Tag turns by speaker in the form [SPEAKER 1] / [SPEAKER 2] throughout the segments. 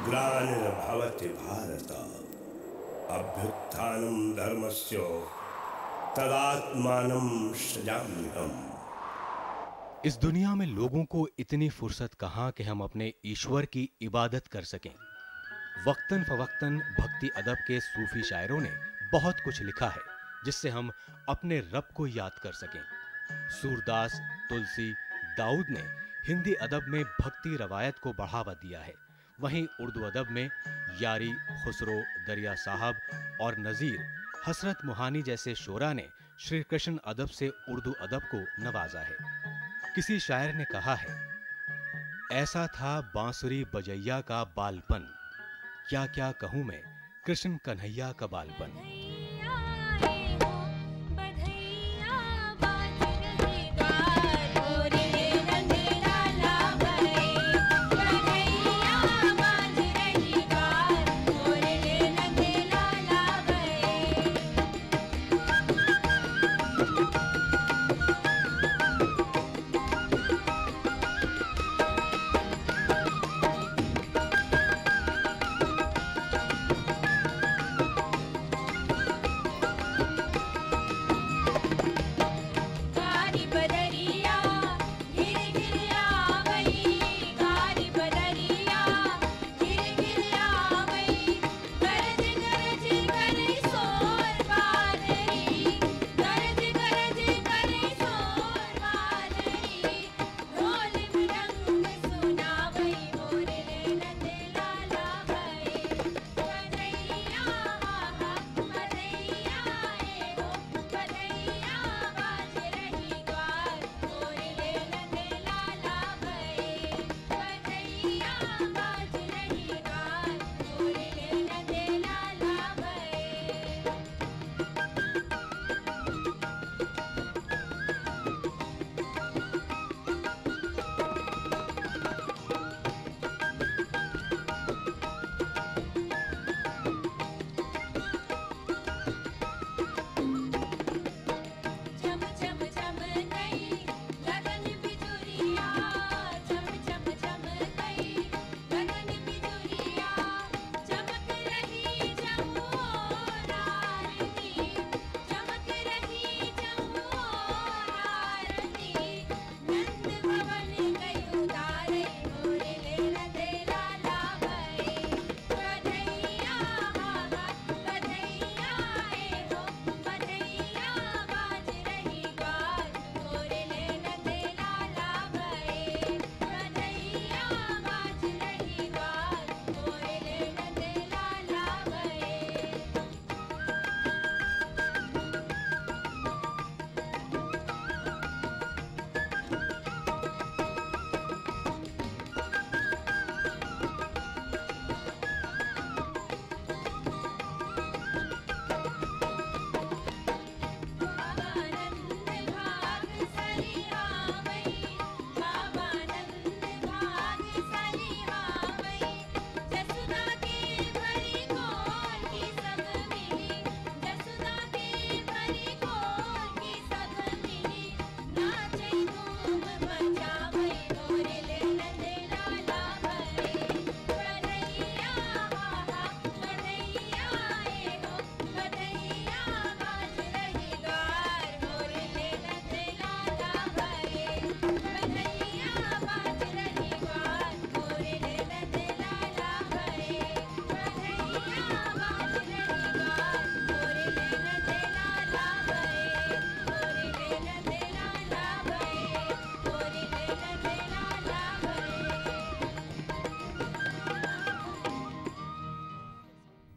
[SPEAKER 1] ग्लानिर्भवति भारत, अभ्युत्थानं धर्मस्य तदात्मानं सृजाम्यहम्।
[SPEAKER 2] इस दुनिया में लोगों को इतनी फुर्सत कहाँ कि हम अपने ईश्वर की इबादत कर सकें। वक्तन फवक्तन भक्ति अदब के सूफी शायरों ने बहुत कुछ लिखा है जिससे हम अपने रब को याद कर सकें। सूरदास, तुलसी, दाऊद ने हिंदी अदब में भक्ति रवायत को बढ़ावा दिया है। वहीं उर्दू अदब में यारी, खुसरो, दरिया साहब और नजीर, हसरत मुहानी जैसे शोरा ने श्री कृष्ण अदब से उर्दू अदब को नवाजा है। किसी शायर ने कहा है, ऐसा था बांसुरी बजैया का बालपन, क्या क्या कहूं मैं कृष्ण कन्हैया का बालपन।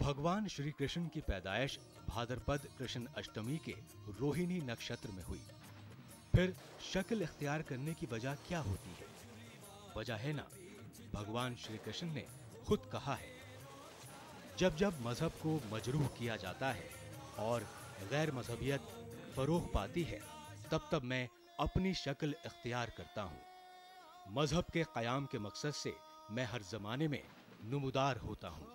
[SPEAKER 2] भगवान श्री कृष्ण की पैदाइश भाद्रपद कृष्ण अष्टमी के रोहिणी नक्षत्र में हुई। फिर शक्ल इख्तियार करने की वजह क्या होती है? वजह है ना, भगवान श्री कृष्ण ने खुद कहा है, जब जब मजहब को मजरूह किया जाता है और गैर मजहबियत फरोग पाती है, तब तब मैं अपनी शक्ल इख्तियार करता हूँ। मजहब के कयाम के मकसद से मैं हर जमाने में नुमुदार होता हूँ।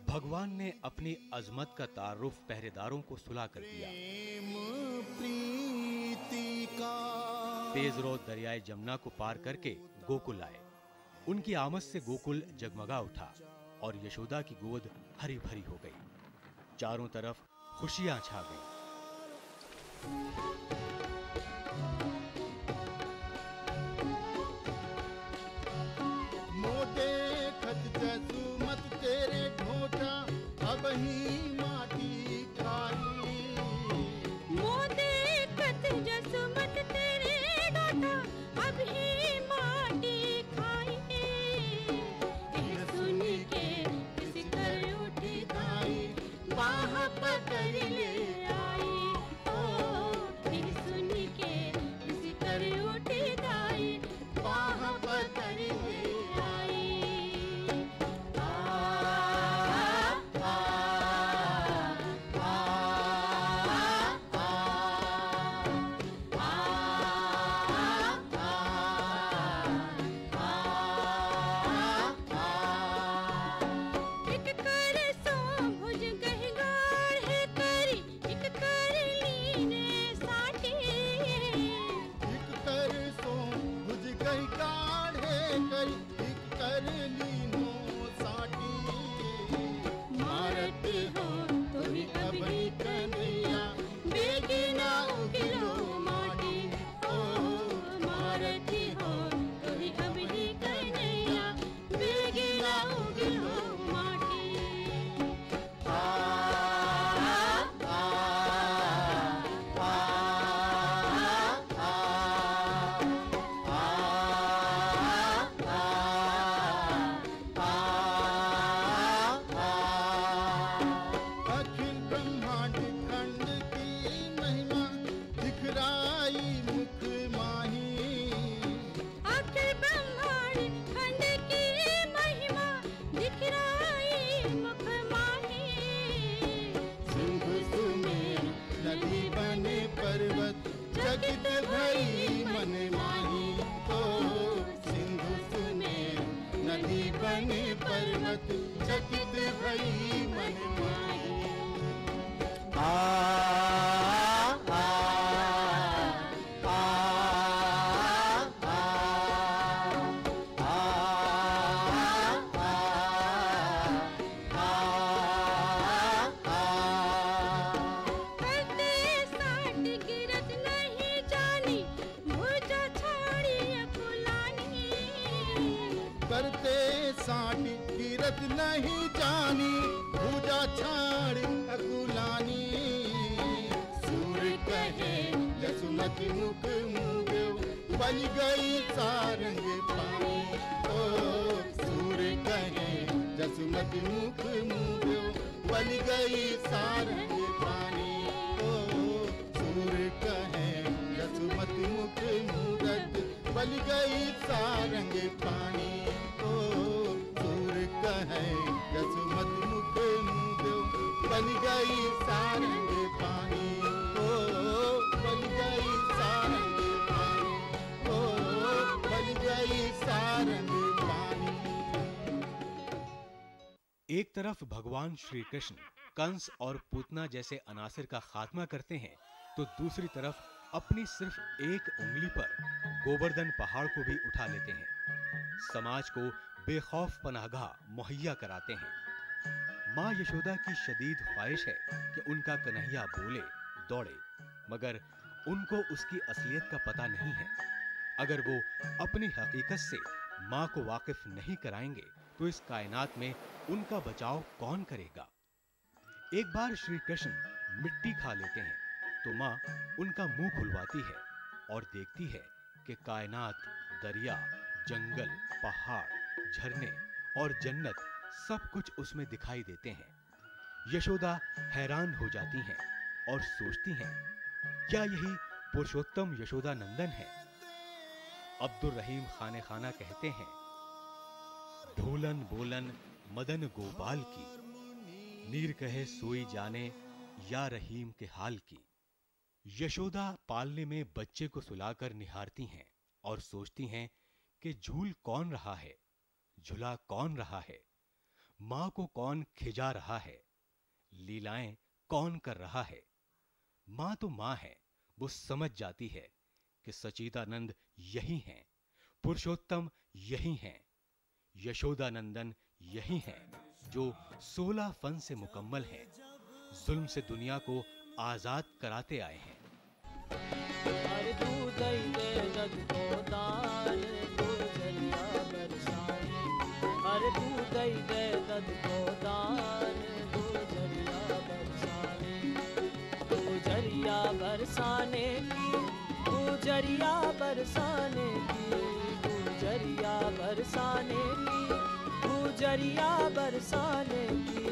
[SPEAKER 2] भगवान ने अपनी अजमत का तारुफ पहरेदारों को सुला कर दिया। तेज रो दरियाए जमुना को पार करके गोकुल आए। उनकी आमद से गोकुल जगमगा उठा और यशोदा की गोद हरी भरी हो गई। चारों तरफ खुशियां छा गईं।
[SPEAKER 3] मोदे खत जसुमत तेरे ढोटा अब ही माटी खाई।
[SPEAKER 4] मोदे खत जसुमत तेरे ढोटा अब ही माटी खाई। यह सुन के किसी कर उठी दाई बाह पकड़ ले आई। ओ यह सुन के किसी कर उठी दाई बाह पकड़ ले आई।
[SPEAKER 3] चकित भई मन माही। ओ सिंधु सुमेरु नदी बने पर्वत चकित भई मन माही। करते साटी गिरत नहीं जानी भुजा छाड़ अकुलानी। सूर कहे जसुमति मुख मुगो बन गई सारंग पानी। ओ सूर कहे जसुमति मुख मुगो बन गई सारंग पानी। ओ सूर कहे जसुमति मुख मुगत बन गई सारंग पानी। ओ सूर कहे जसुमति मुख मुगो बन गई सारंग पानी। ओ बन गई सारंग पानी। ओ बन गई सारंग पानी।
[SPEAKER 2] एक तरफ भगवान श्री कृष्ण कंस और पूतना जैसे अनासिर का खात्मा करते हैं, तो दूसरी तरफ अपनी सिर्फ एक उंगली पर गोवर्धन पहाड़ को भी उठा लेते हैं। समाज को बेखौफ पनाहगाह मुहैया कराते हैं। माँ यशोदा की शदीद ख्वाहिश है कि उनका कन्हैया बोले दौड़े, मगर उनको उसकी असलियत का पता नहीं है। अगर वो अपनी हकीकत से माँ को वाकिफ नहीं कराएंगे तो इस कायनात में उनका बचाव कौन करेगा। एक बार श्री कृष्ण मिट्टी खा लेते हैं तो माँ उनका मुंह खुलवाती है और देखती है कि कायनात, दरिया, जंगल, पहाड़, झरने और जन्नत सब कुछ उसमें दिखाई देते हैं। यशोदा हैरान हो जाती हैं और सोचती हैं, क्या यही पुरुषोत्तम यशोदा नंदन है? अब्दुल रहीम खाने खाना कहते हैं, ढोलन बोलन मदन गोपाल की, नीर कहे सोई जाने या रहीम के हाल की। यशोदा पालने में बच्चे को सुलाकर निहारती हैं और सोचती हैं कि झूल कौन रहा है, झुला कौन रहा है, मां को कौन खिजा रहा है, लीलाएं कौन कर रहा है। मां तो मां है, वो समझ जाती है कि सच्चिदानंद यही हैं, पुरुषोत्तम यही हैं, यशोदानंदन यही हैं जो 16 फन से मुकम्मल हैं, जुल्म से दुनिया को आजाद कराते आए हैं।
[SPEAKER 5] अरे तू दई दे दद को दान गुजरिया बरसाने, अरे तू दई दे दद को दान गुजरिया बरसाने, गुजरिया बरसाने की, गुजरिया बरसाने की, गुजरिया बरसाने की, गुजरिया बरसाने की।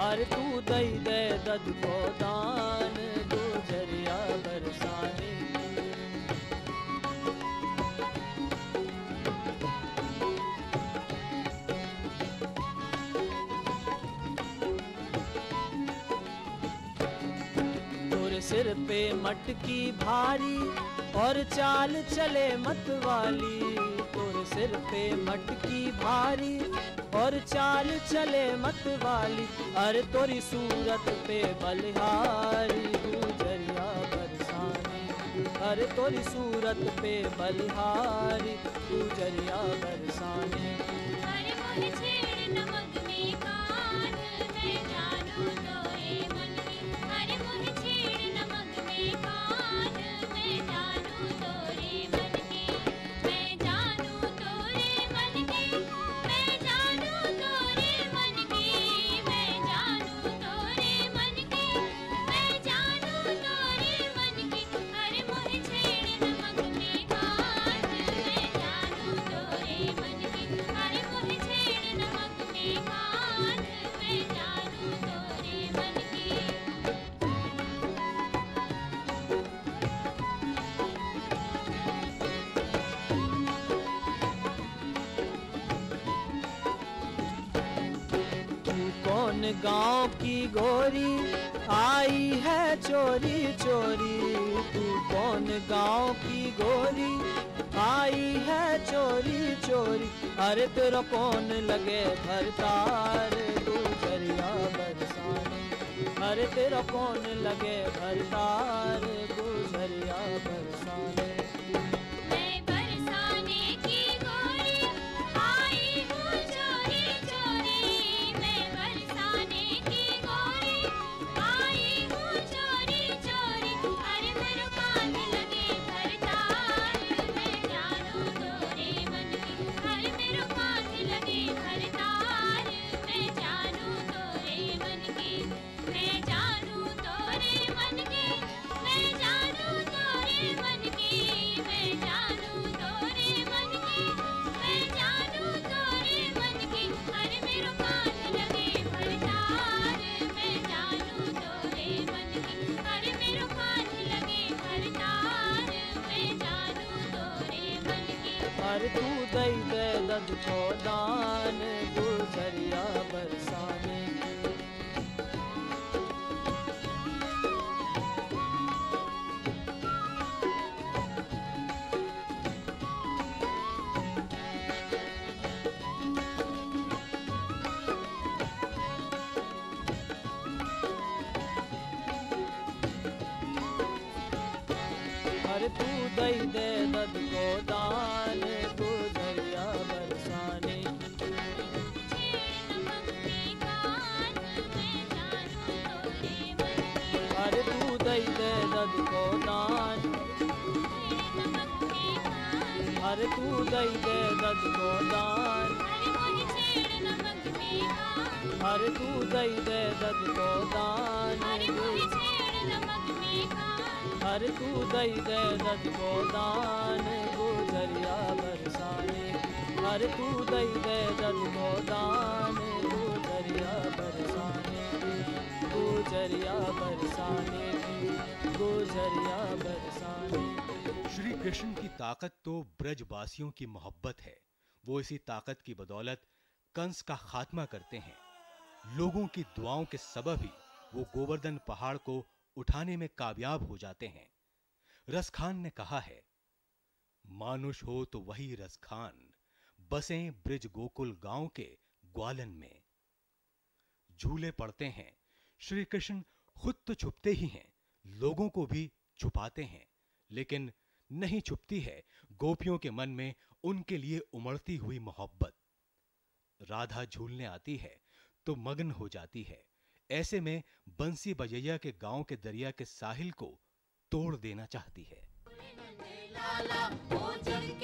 [SPEAKER 5] अरे तू दई दे दद को दान गुजरिया बरसाने की। तोरे सिर पे मटकी भारी और चाल चले मतवाली, तोरे सिर पे मटकी भारी और चाल चले मतवाली, अरे तोरी सूरत पे बलिहारी गुजरिया बरसाने, अरे तोरी सूरत पे बलिहारी गुजरिया बरसाने।
[SPEAKER 4] अरे मोहे छेड़ नमक में कान, मैं जानूं तोरे मन की, अरे मोहे छेड़ नमक में कान, मैं जानूं तोरे मन की, मैं जानूं तोरे मन की, मैं जानूं तोरे मन की, मैं जानूं तोरे मन की, मैं जानूं तोरे मन की, अरे मोहे छेड़ नमक में कान, मैं जानूं तोरे मन की, अरे मोहे छेड़ नमक में कान, मैं जानूं तोरे मन की।
[SPEAKER 5] तू कौन गांव की गोरी आई है चोरी चोरी, तू कौन गांव की गोरी आई है चोरी चोरी, अरे तेरा कौन लगे भरतार गुजरिया बरसाने, अरे तेरा कौन लगे भरतार गुजरिया बरसाने।
[SPEAKER 4] मैं बरसाने की गोरी आई हूँ चोरी चोरी, मैं बरसाने की गोरी आई हूँ चोरी चोरी, अरे मेरे कान लगे भरतार, मैं जानूं तोरे मन की, अरे मेरे कान लगे भरतार, मैं जानूं तोरे मन की, मैं जानूं तोरे मन की, मैं जानूं तोरे मन की, मैं जानूं तोरे मन की, मैं जानूं तोरे मन की, अरे मेरे कान लगे भरतार, मैं जानूं तोरे मन की, अरे मेरे कान लगे भरतार, मैं जानूं तोरे मन की।
[SPEAKER 5] अरे तू दई दे दद को दान गुजरिया बरसाने की। अरे तू दई दे दद को दान गुजरिया बरसाने की।
[SPEAKER 4] नमक में कान, मैं जानूं तोरे मन की,
[SPEAKER 5] अरे तू दई दे दद को दान,
[SPEAKER 4] नमक में कान,
[SPEAKER 5] अरे तू दई दे दद को दान,
[SPEAKER 4] अरे मोहे छेड़ नमक में कान,
[SPEAKER 5] अरे तू दई दे दद को दान,
[SPEAKER 4] अरे मोहे छेड़ नमक में कान,
[SPEAKER 5] अरे तू दई दे दद को दान गुजरिया बरसाने की। अरे तू दई दे दद को दान गुजरिया बरसाने की, गुजरिया बरसाने की, गुजरिया बरसाने की।
[SPEAKER 2] श्री कृष्ण की ताकत तो ब्रजवासियों की मोहब्बत है। वो इसी ताकत की बदौलत कंस का खात्मा करते हैं। लोगों की दुआओं के सबब ही वो गोवर्धन पहाड़ को उठाने में कामयाब हो जाते हैं। रसखान ने कहा है, मानुष हो तो वही रसखान, बसें ब्रिज गोकुल गांव के ग्वालन में। झूले पड़ते हैं, श्री कृष्ण खुद तो छुपते ही हैं, लोगों को भी छुपाते हैं, लेकिन नहीं छुपती है गोपियों के मन में उनके लिए उमड़ती हुई मोहब्बत। राधा झूलने आती है तो मग्न हो जाती है। ऐसे में बंसी बजैया के गांव के दरिया के साहिल को तोड़ देना चाहती है।
[SPEAKER 4] लाला ओ जग